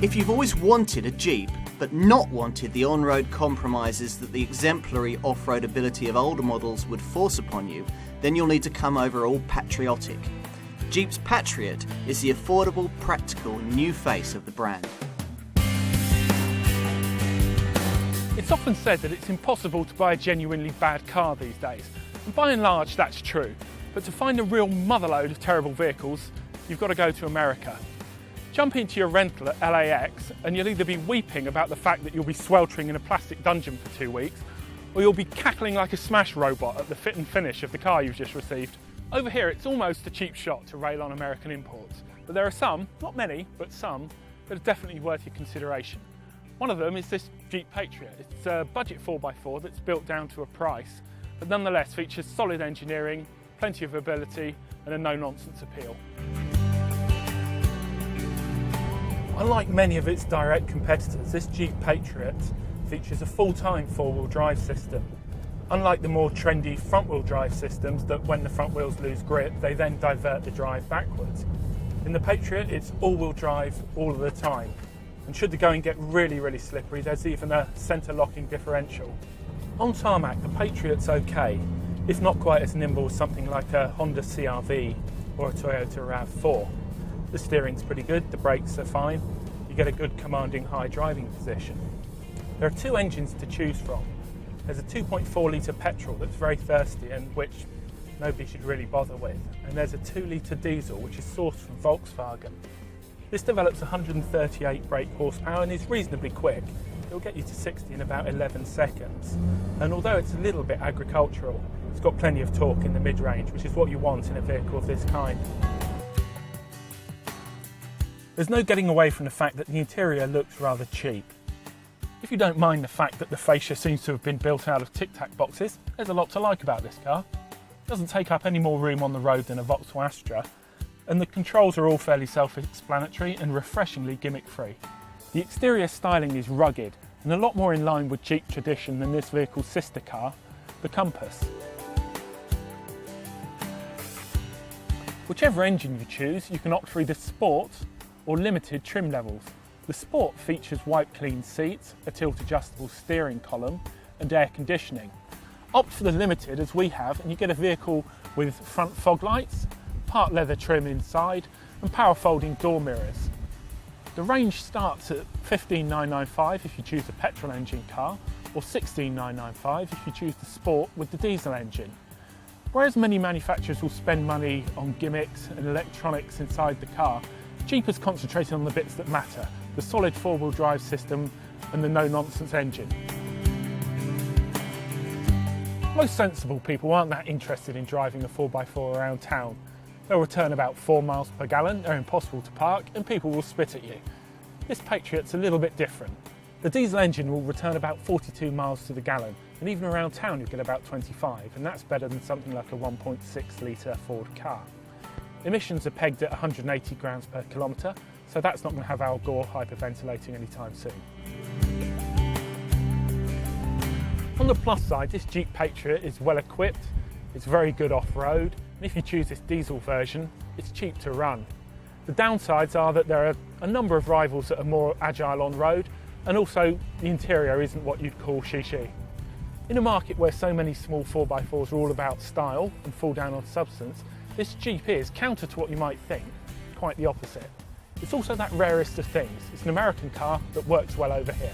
If you've always wanted a Jeep, but not wanted the on-road compromises that the exemplary off-road ability of older models would force upon you, then you'll need to come over all patriotic. Jeep's Patriot is the affordable, practical, new face of the brand. It's often said that it's impossible to buy a genuinely bad car these days, and by and large that's true. But to find a real motherload of terrible vehicles, you've got to go to America. Jump into your rental at LAX and you'll either be weeping about the fact that you'll be sweltering in a plastic dungeon for 2 weeks, or you'll be cackling like a smash robot at the fit and finish of the car you've just received. Over here it's almost a cheap shot to rail on American imports, but there are some, not many, but some, that are definitely worth your consideration. One of them is this Jeep Patriot. It's a budget 4x4 that's built down to a price, but nonetheless features solid engineering, plenty of ability and a no-nonsense appeal. Unlike many of its direct competitors, this Jeep Patriot features a full-time four-wheel drive system. Unlike the more trendy front-wheel drive systems that when the front wheels lose grip, they then divert the drive backwards. In the Patriot, it's all-wheel drive all of the time. And should the going get really, really slippery, there's even a centre-locking differential. On tarmac, the Patriot's okay, if not quite as nimble as something like a Honda CR-V or a Toyota RAV4. The steering's pretty good, the brakes are fine, you get a good commanding high driving position. There are two engines to choose from. There's a 2.4 litre petrol that's very thirsty and which nobody should really bother with. And there's a 2 litre diesel which is sourced from Volkswagen. This develops 138 brake horsepower and is reasonably quick. It'll get you to 60 in about 11 seconds. And although it's a little bit agricultural, it's got plenty of torque in the mid-range, which is what you want in a vehicle of this kind. There's no getting away from the fact that the interior looks rather cheap. If you don't mind the fact that the fascia seems to have been built out of tic-tac boxes, there's a lot to like about this car. It doesn't take up any more room on the road than a Vauxhall Astra, and the controls are all fairly self-explanatory and refreshingly gimmick-free. The exterior styling is rugged and a lot more in line with Jeep tradition than this vehicle's sister car, the Compass. Whichever engine you choose, you can opt for either Sport or Limited trim levels. The Sport features wipe-clean seats, a tilt-adjustable steering column and air conditioning. Opt for the Limited as we have and you get a vehicle with front fog lights, part leather trim inside and power folding door mirrors. The range starts at $15,995 if you choose a petrol engine car or $16,995 if you choose the Sport with the diesel engine. Whereas many manufacturers will spend money on gimmicks and electronics inside the car, Jeep has concentrated on the bits that matter, the solid four-wheel drive system and the no-nonsense engine. Most sensible people aren't that interested in driving a 4x4 around town. They'll return about 4 miles per gallon, they're impossible to park and people will spit at you. This Patriot's a little bit different. The diesel engine will return about 42 miles to the gallon and even around town you'll get about 25 and that's better than something like a 1.6 litre Ford car. Emissions are pegged at 180 grams per kilometre, so that's not going to have Al Gore hyperventilating anytime soon. On the plus side, this Jeep Patriot is well equipped, it's very good off-road, and if you choose this diesel version, it's cheap to run. The downsides are that there are a number of rivals that are more agile on road, and also the interior isn't what you'd call chic. In a market where so many small 4x4s are all about style and fall down on substance, this Jeep is, counter to what you might think, quite the opposite. It's also that rarest of things. It's an American car that works well over here.